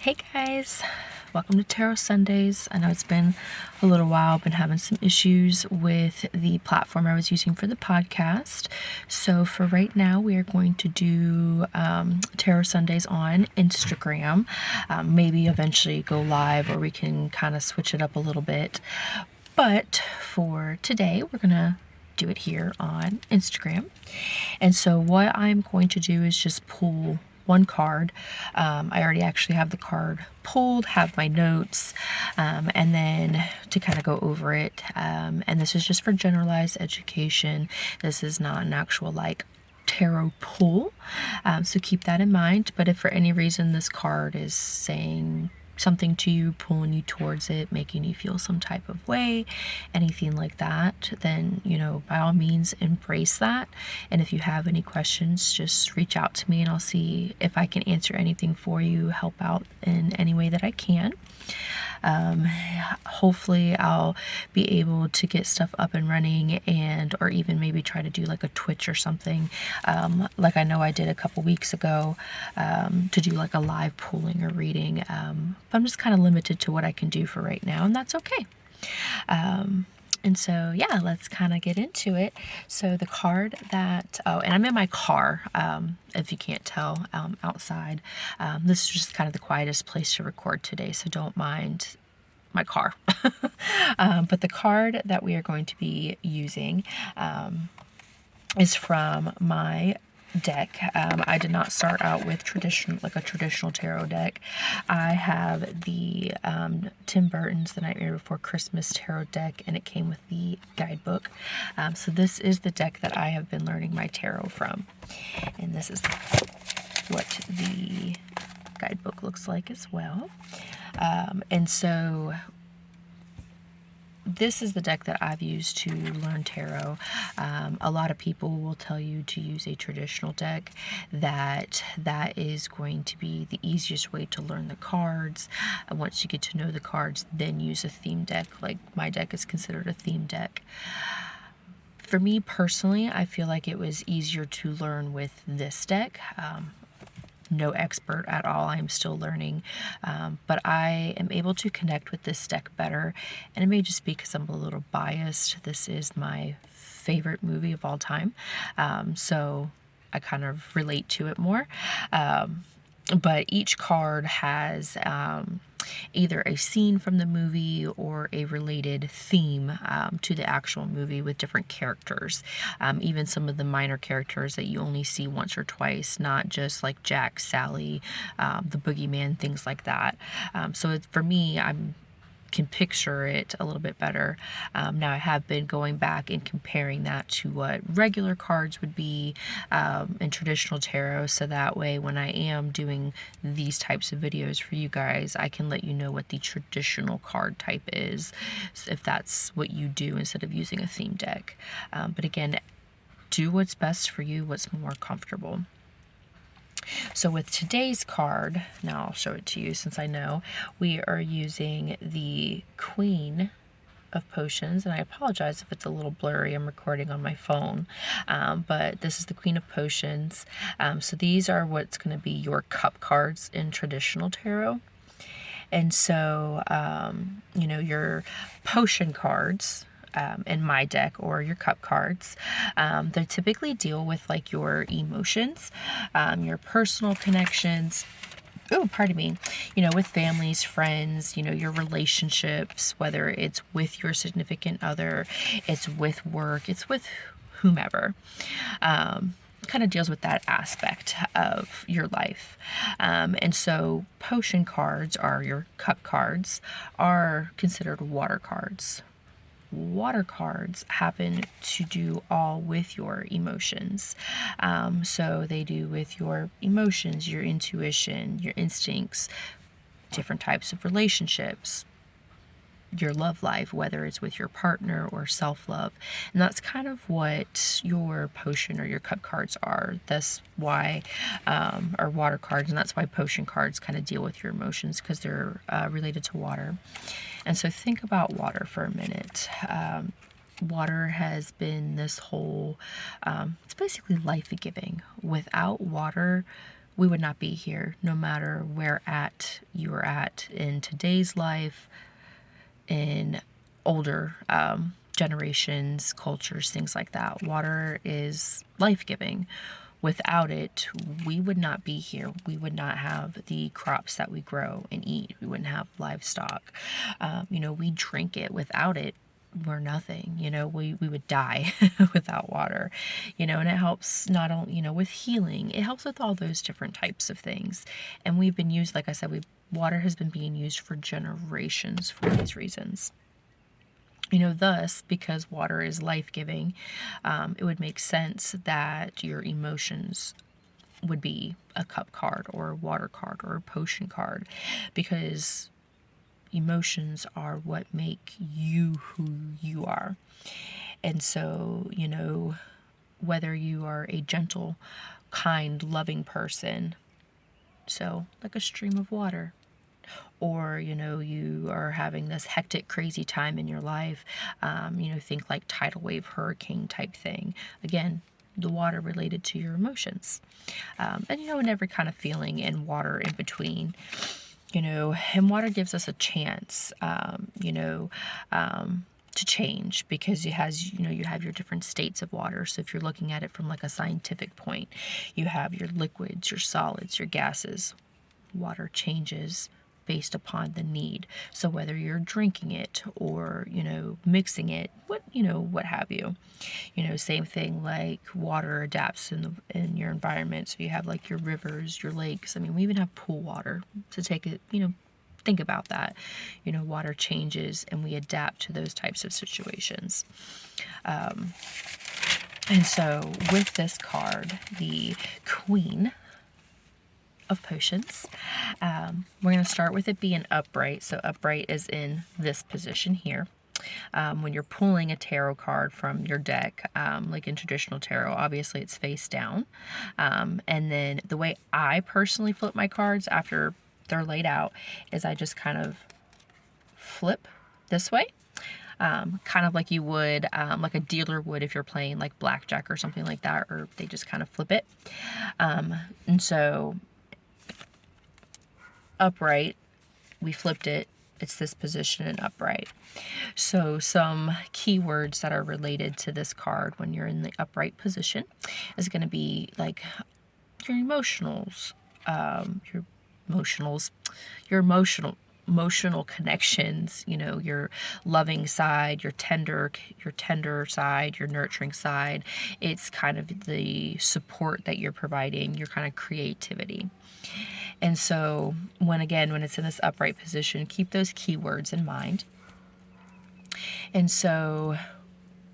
Hey guys, welcome to Tarot Sundays. I know it's been a little while. I've been having some issues with the platform I was using for the podcast. So for right now, we are going to do Tarot Sundays on Instagram. Maybe eventually go live, or we can kind of switch it up a little bit. But for today, we're going to do it here on Instagram. And so what I'm going to do is just pull one card. I already actually have the card pulled, have my notes, and then to kind of go over it. And this is just for generalized education. This is not an actual tarot pull. So keep that in mind. But if for any reason this card is saying something to you, pulling you towards it, making you feel some type of way, anything like that, then, by all means embrace that. And if you have any questions, just reach out to me and I'll see if I can answer anything for you, help out in any way that I can. Hopefully I'll be able to get stuff up and running, or even maybe try to do like a Twitch or something, like I know I did a couple weeks ago, to do like a live pulling or reading. But I'm just kind of limited to what I can do for right now, and that's okay. And so, yeah, let's kind of get into it. So the card that, and I'm in my car, if you can't tell, outside. This is just kind of the quietest place to record today, so don't mind my car. But the card that we are going to be using is from my deck. I did not start out with a traditional tarot deck. I have the Tim Burtons The Nightmare Before Christmas tarot deck, and it came with the guidebook. So this is the deck that I have been learning my tarot from, and this is what the guidebook looks like as well. And so this is the deck that I've used to learn tarot. A lot of people will tell you to use a traditional deck, that is going to be the easiest way to learn the cards. Once you get to know the cards, then use a theme deck. Like my deck is considered a theme deck. For me personally, I feel like it was easier to learn with this deck. No expert at all. I am still learning, but I am able to connect with this deck better, and it may just be because I'm a little biased. This is my favorite movie of all time, so I kind of relate to it more. But each card has either a scene from the movie or a related theme to the actual movie with different characters. Even some of the minor characters that you only see once or twice, not just like Jack, Sally, the boogeyman, things like that. So for me, can picture it a little bit better. Now I have been going back and comparing that to what regular cards would be in traditional tarot, so that way when I am doing these types of videos for you guys, I can let you know what the traditional card type is, if that's what you do instead of using a theme deck. But again, do what's best for you, what's more comfortable. So with today's card, now I'll show it to you since I know, we are using the Queen of Potions, and I apologize if it's a little blurry. I'm recording on my phone, but this is the Queen of Potions. So these are what's going to be your cup cards in traditional tarot. And so, your potion cards in my deck, or your cup cards, they typically deal with like your emotions, your personal connections. Oh, pardon me. With families, friends, your relationships, whether it's with your significant other, it's with work, it's with whomever. Kind of deals with that aspect of your life. And so potion cards, are your cup cards, are considered water cards. Water cards happen to do all with your emotions. So they do with your emotions, your intuition, your instincts, different types of relationships, your love life, whether it's with your partner or self-love. And that's kind of what your potion or your cup cards are. That's why, or water cards, and that's why potion cards kind of deal with your emotions, because they're related to water. And so think about water for a minute. Water has been this whole, it's basically life-giving. Without water, we would not be here, no matter where at you are at in today's life, in older generations, cultures, things like that. Water is life-giving. Without it, we would not be here. We would not have the crops that we grow and eat. We wouldn't have livestock. We drink it. Without it, we're nothing. We would die without water. And it helps not only, with healing, it helps with all those different types of things. And we've been used, like I said, water has been being used for generations for these reasons. Thus, because water is life-giving, it would make sense that your emotions would be a cup card or a water card or a potion card, because emotions are what make you who you are. And so, whether you are a gentle, kind, loving person, so like a stream of water, or you are having this hectic, crazy time in your life, think like tidal wave, hurricane type thing. Again, the water related to your emotions, and every kind of feeling, and water in between. And water gives us a chance, to change, because you have your different states of water. So if you're looking at it from like a scientific point, you have your liquids, your solids, your gases. Water changes based upon the need. So whether you're drinking it or, mixing it, what have you. Same thing, like water adapts in your environment. So you have like your rivers, your lakes. I mean, we even have pool water to take it, think about that. Water changes and we adapt to those types of situations. And so with this card, the Queen of Potions, we're going to start with it being upright. So upright is in this position here. When you're pulling a tarot card from your deck, like in traditional tarot, obviously it's face down. And then the way I personally flip my cards after they're laid out is I just kind of flip this way. Kind of like you would, like a dealer would if you're playing like blackjack or something like that, or they just kind of flip it. And so upright, we flipped it, it's this position and upright. So some keywords that are related to this card when you're in the upright position is going to be like your emotionals, your emotional connections, your loving side, your tender side, your nurturing side. It's kind of the support that you're providing, your kind of creativity. And so when it's in this upright position, keep those keywords in mind. And so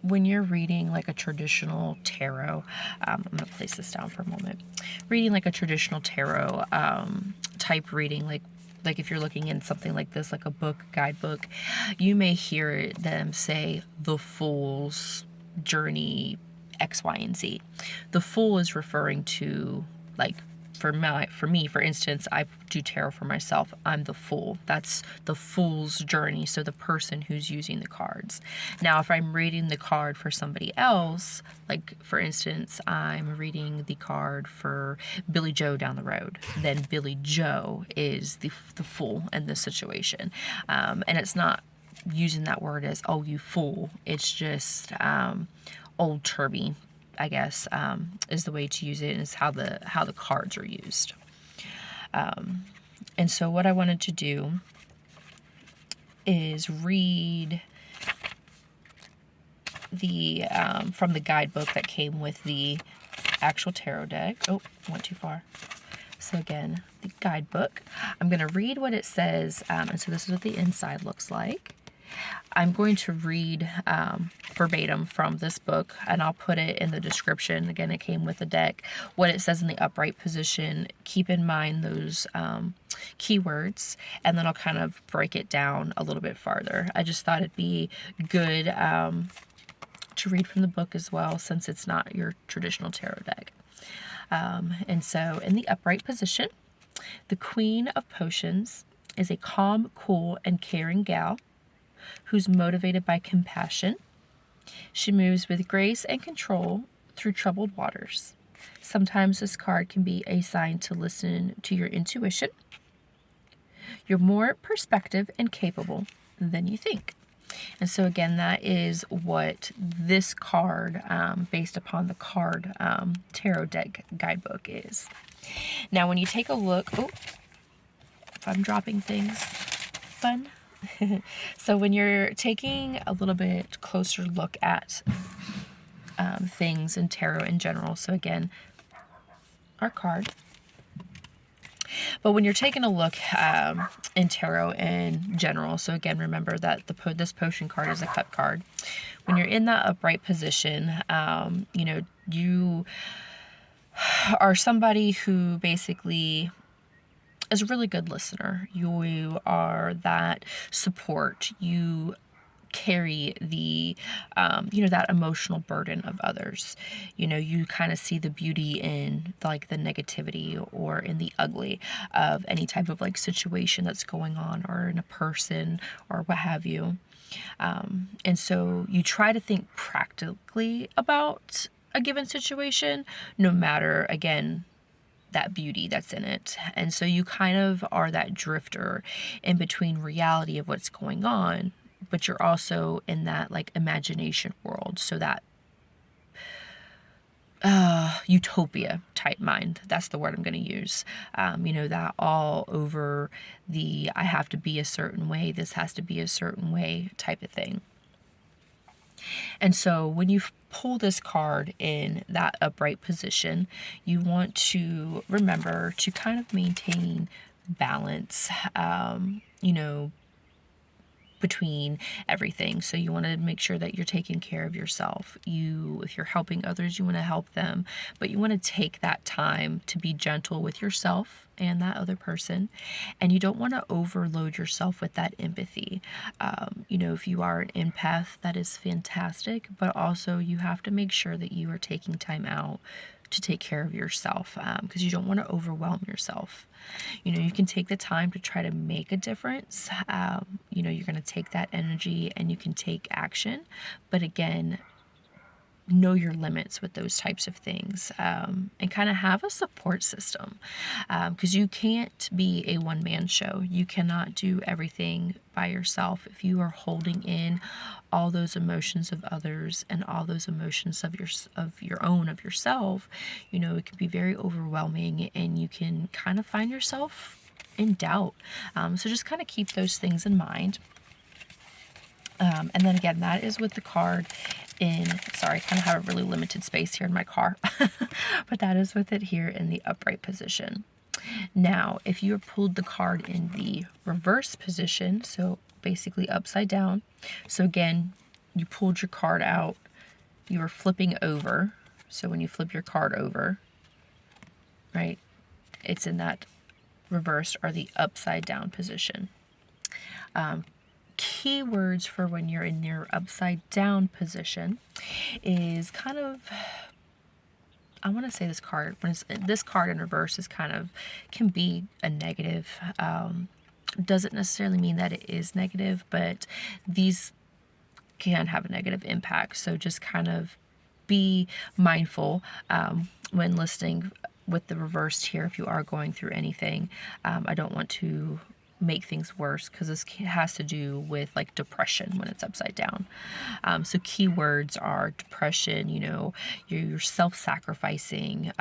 when you're reading like a traditional tarot, I'm going to place this down for a moment. Reading like a traditional tarot type reading, like if you're looking in something like this, like a book, guidebook, you may hear them say the Fool's Journey X, Y, and Z. The Fool is referring to, like, for me, for instance, I do tarot for myself. I'm the Fool. That's the Fool's journey. So the person who's using the cards. Now, if I'm reading the card for somebody else, like for instance, I'm reading the card for Billy Joe down the road, then Billy Joe is the Fool in this situation. And it's not using that word as, oh, you fool. It's just old Turby, I guess, is the way to use it, and is how the cards are used. And so what I wanted to do is read the from the guidebook that came with the actual tarot deck. Oh, went too far. So again, the guidebook. I'm going to read what it says, and so this is what the inside looks like. I'm going to read verbatim from this book, and I'll put it in the description. Again, it came with the deck. What it says in the upright position, keep in mind those keywords, and then I'll kind of break it down a little bit farther. I just thought it'd be good to read from the book as well, since it's not your traditional tarot deck. And so in the upright position, the Queen of Potions is a calm, cool, and caring gal who's motivated by compassion. She moves with grace and control through troubled waters. Sometimes this card can be a sign to listen to your intuition. You're more perspective and capable than you think. And so again, that is what this card, based upon the card tarot deck guidebook, is. Now, when you take a look, oh, if I'm dropping things, fun. So when you're taking a little bit closer look at things in tarot in general, so again, our card. But when you're taking a look in tarot in general, so again, remember that this potion card is a cut card. When you're in that upright position, you know, you are somebody who basically is a really good listener. You are that support. You carry the, you know, that emotional burden of others. You know, you kind of see the beauty in like the negativity or in the ugly of any type of like situation that's going on, or in a person or what have you. And so you try to think practically about a given situation, no matter, again, that beauty that's in it. And so you kind of are that drifter in between reality of what's going on, but you're also in that like imagination world. So that utopia type mind, that's the word I'm going to use. You know, that all over the, I have to be a certain way, this has to be a certain way type of thing. And so when you pull this card in that upright position, you want to remember to kind of maintain balance, you know, between everything. So you want to make sure that you're taking care of yourself. If you're helping others, you want to help them, but you want to take that time to be gentle with yourself and that other person. And you don't want to overload yourself with that empathy. You know, if you are an empath, that is fantastic, but also you have to make sure that you are taking time out to take care of yourself, because you don't want to overwhelm yourself. You know, you can take the time to try to make a difference. You know, you're going to take that energy and you can take action. But again, know your limits with those types of things, and kind of have a support system, because you can't be a one-man show. You cannot do everything by yourself. If you are holding in all those emotions of others and all those emotions of yourself, you know, it can be very overwhelming and you can kind of find yourself in doubt. So just kind of keep those things in mind. And then again, that is with the card in, sorry, I kind of have a really limited space here in my car, but that is with it here in the upright position. Now, if you pulled the card in the reverse position, so basically upside down, so again, you pulled your card out, you are flipping over, so when you flip your card over, right, it's in that reversed or the upside down position. Keywords for when you're in your upside down position is kind of, I want to say this card, this card in reverse is kind of, can be a negative. Doesn't necessarily mean that it is negative, but these can have a negative impact. So just kind of be mindful when listening with the reversed here if you are going through anything. I don't want to make things worse because this has to do with like depression when it's upside down. So keywords are depression, you know, you're self-sacrificing,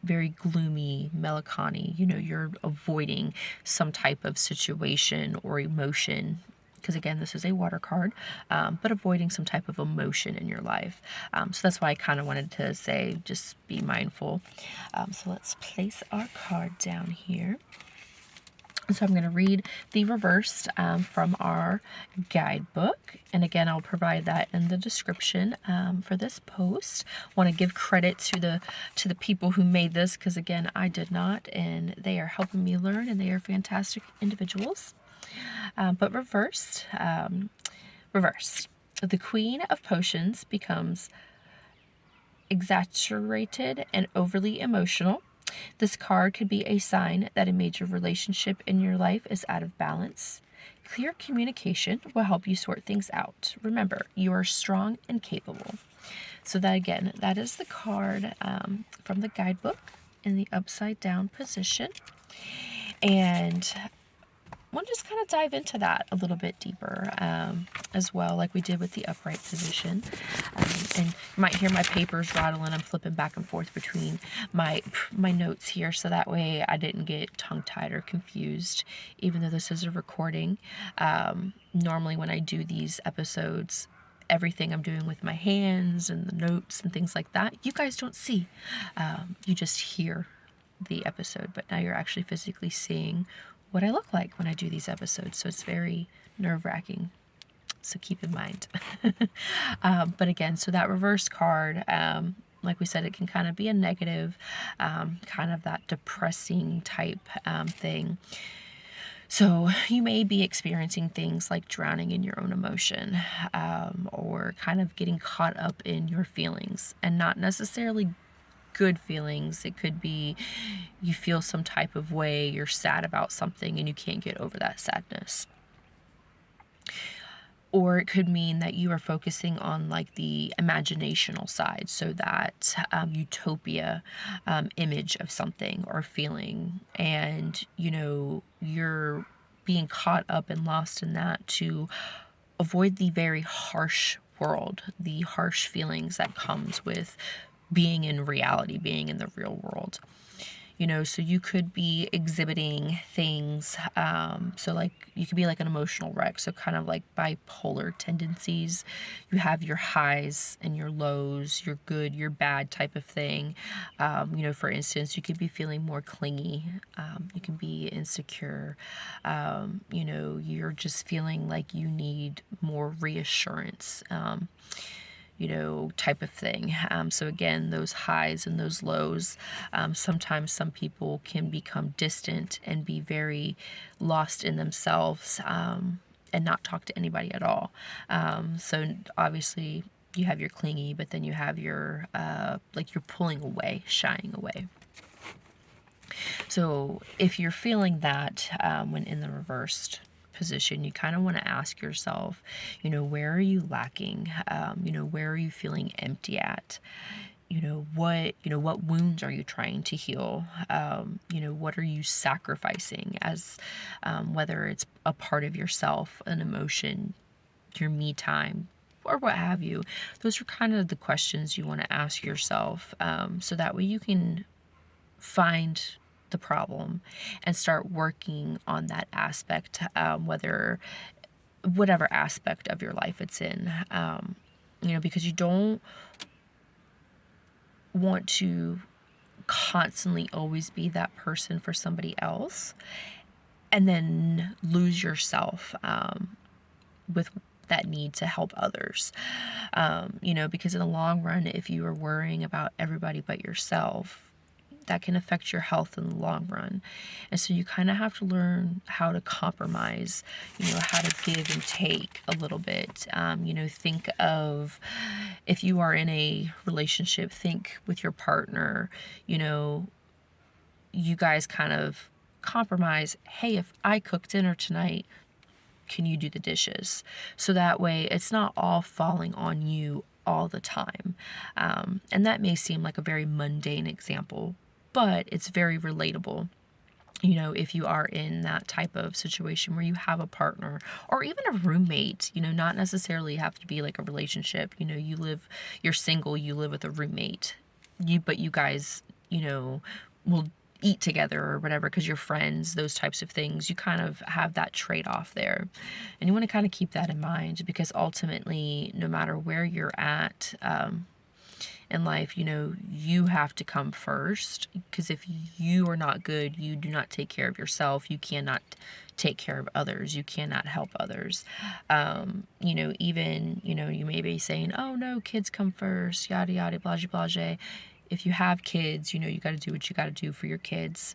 very gloomy, melancholy, you know, you're avoiding some type of situation or emotion. Because again, this is a water card, but avoiding some type of emotion in your life. So that's why I kind of wanted to say, just be mindful. So let's place our card down here. So I'm going to read the reversed from our guidebook. And again, I'll provide that in the description for this post. Want to give credit to the people who made this, because again, I did not, and they are helping me learn, and they are fantastic individuals. But reversed, the Queen of Potions becomes exaggerated and overly emotional. This card could be a sign that a major relationship in your life is out of balance. Clear communication will help you sort things out. Remember, you are strong and capable. So that again, that is the card from the guidebook in the upside down position. And we'll just kind of dive into that a little bit deeper as well, like we did with the upright position. And you might hear my papers rattling. I'm flipping back and forth between my notes here, so that way I didn't get tongue-tied or confused, even though this is a recording. Normally when I do these episodes, everything I'm doing with my hands and the notes and things like that, you guys don't see. You just hear the episode, but now you're actually physically seeing what I look like when I do these episodes. So it's very nerve-wracking. So keep in mind. But again, so that reverse card, like we said, it can kind of be a negative, kind of that depressing type thing. So you may be experiencing things like drowning in your own emotion, or kind of getting caught up in your feelings, and not necessarily good feelings. It could be you feel some type of way, you're sad about something and you can't get over that sadness. Or it could mean that you are focusing on like the imaginational side, so that utopia image of something or feeling, and you're being caught up and lost in that to avoid the very harsh world, the harsh feelings that comes with being in reality, being in the real world. So you could be exhibiting things. So like you could be like an emotional wreck. So kind of like bipolar tendencies. You have your highs and your lows, your good, your bad type of thing. For instance, you could be feeling more clingy. You can be insecure. You're just feeling like you need more reassurance. Type of thing. So again, those highs and those lows, sometimes some people can become distant and be very lost in themselves, and not talk to anybody at all. So obviously you have your clingy, but then you have your, like you're pulling away, shying away. So if you're feeling that when in the reversed position, you kind of want to ask yourself, where are you lacking? Where are you feeling empty at? What wounds are you trying to heal? What are you sacrificing as, whether it's a part of yourself, an emotion, your me time, or what have you. Those are kind of the questions you want to ask yourself, so that way you can find the problem and start working on that aspect, whatever aspect of your life it's in, because you don't want to constantly always be that person for somebody else and then lose yourself with that need to help others, because in the long run, if you are worrying about everybody but yourself, that can affect your health in the long run. And so you kind of have to learn how to compromise, how to give and take a little bit. Think of, if you are in a relationship, think with your partner, you guys kind of compromise. Hey, if I cook dinner tonight, can you do the dishes? So that way it's not all falling on you all the time. And that may seem like a very mundane example, but it's very relatable. If you are in that type of situation where you have a partner or even a roommate, not necessarily have to be like a relationship, you're single, you live with a roommate, but you guys, will eat together or whatever because you're friends, those types of things. You kind of have that trade-off there. And you want to kind of keep that in mind, because ultimately, no matter where you're at, in life, you have to come first, because if you are not good, you do not take care of yourself, you cannot take care of others, you cannot help others. Even, you may be saying, oh no, kids come first, yada yada, blase blase. If you have kids, you got to do what you got to do for your kids.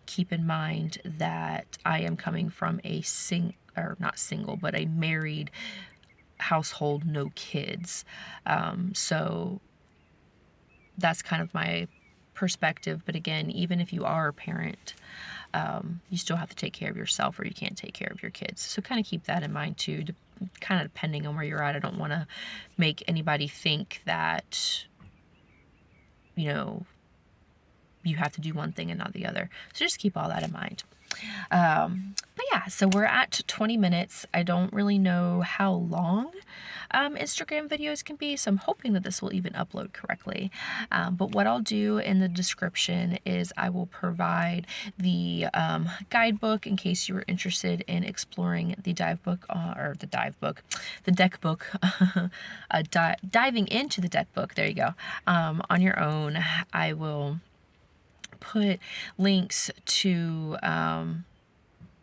Keep in mind that I am coming from a not single, but a married household, no kids. So that's kind of my perspective. But again, even if you are a parent, you still have to take care of yourself, or you can't take care of your kids. So kind of keep that in mind too, kind of depending on where you're at. I don't want to make anybody think that, you know, you have to do one thing and not the other. So just keep all that in mind. But yeah, so we're at 20 minutes. I don't really know how long Instagram videos can be, so I'm hoping that this will even upload correctly. But what I'll do in the description is I will provide the guidebook in case you were interested in exploring the deck book, diving into the deck book, there you go, on your own. I will put links to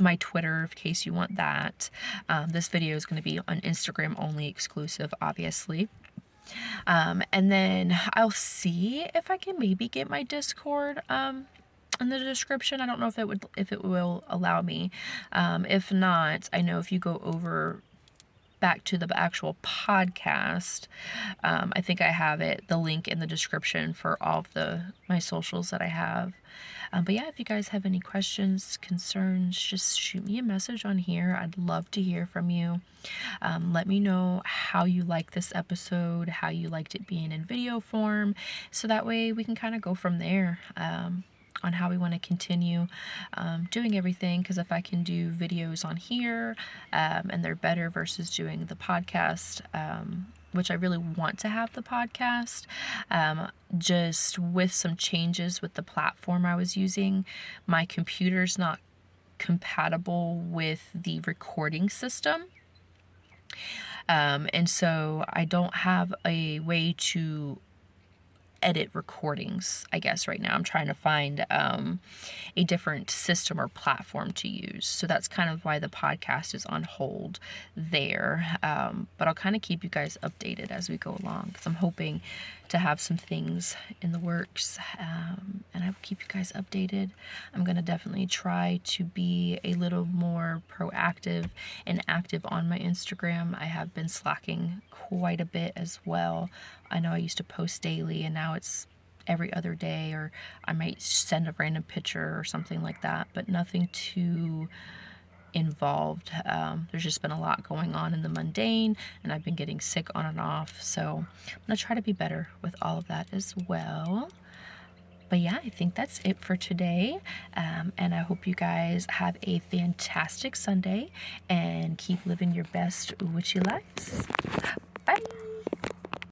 my Twitter in case you want that. This video is going to be on Instagram only, exclusive, obviously. And then I'll see if I can maybe get my Discord in the description. I don't know if it will allow me. If not, I know if you go over back to the actual podcast, I think I have the link in the description for all of my socials that I have. But yeah, if you guys have any questions, concerns, just shoot me a message on here. I'd love to hear from you. Let me know how you like this episode, how you liked it being in video form, so that way we can kind of go from there. On how we want to continue doing everything, because if I can do videos on here and they're better versus doing the podcast, which I really want to have the podcast, just with some changes with the platform I was using, my computer's not compatible with the recording system. And so I don't have a way to edit recordings, I guess, right now. I'm trying to find a different system or platform to use. So that's kind of why the podcast is on hold there. But I'll kind of keep you guys updated as we go along, because I'm hoping to have some things in the works, and I will keep you guys updated. I'm going to definitely try to be a little more proactive and active on my Instagram. I have been slacking quite a bit as well. I know I used to post daily, and now it's every other day, or I might send a random picture or something like that, but nothing too involved. There's just been a lot going on in the mundane, and I've been getting sick on and off, so I'm gonna try to be better with all of that as well. But yeah, I think that's it for today, and I hope you guys have a fantastic Sunday and keep living your best witchy lives. Bye.